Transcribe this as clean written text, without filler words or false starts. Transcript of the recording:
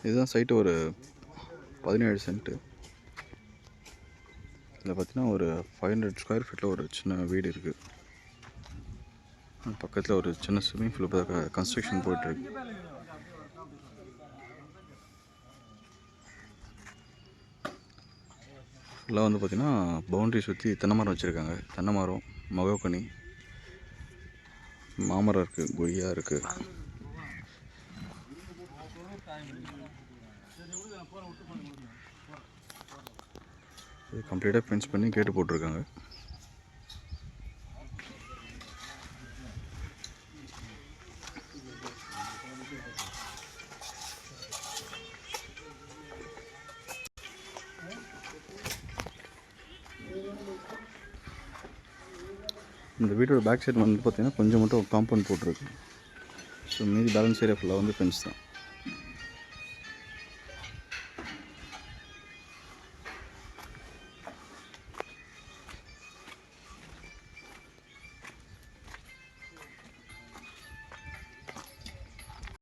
இதுதான் சைட்டு. ஒரு 17 சென்ட்டு. இதில் பார்த்திங்கன்னா ஒரு 500 ஸ்கொயர் ஃபீட்டில் ஒரு சின்ன வீடு இருக்குது. பக்கத்தில் ஒரு சின்ன ஸ்விம்மிங் பூல் இப்போ கன்ஸ்ட்ரக்ஷன் போயிட்டுருக்கு. ஃபுல்லாக வந்து பார்த்திங்கன்னா பவுண்ட்ரி சுற்றி தென்னை மரம் வச்சுருக்காங்க. தென்னை மரம், மகோகனி, மாமரம் இருக்குது, கொய்யா இருக்குது. இது கம்ப்ளீட்டாக ஃபென்ஸ் பண்ணி கேட்டு போட்டிருக்காங்க. இந்த வீட்டோட பேக் சைடு வந்து பார்த்திங்கன்னா கொஞ்சம் மட்டும் காம்பவுண்ட் போட்டிருக்கு. ஸோ மீதி பேலன்ஸ் ஏரியா ஃபுல்லாக வந்து ஃபென்ஸ் தான்.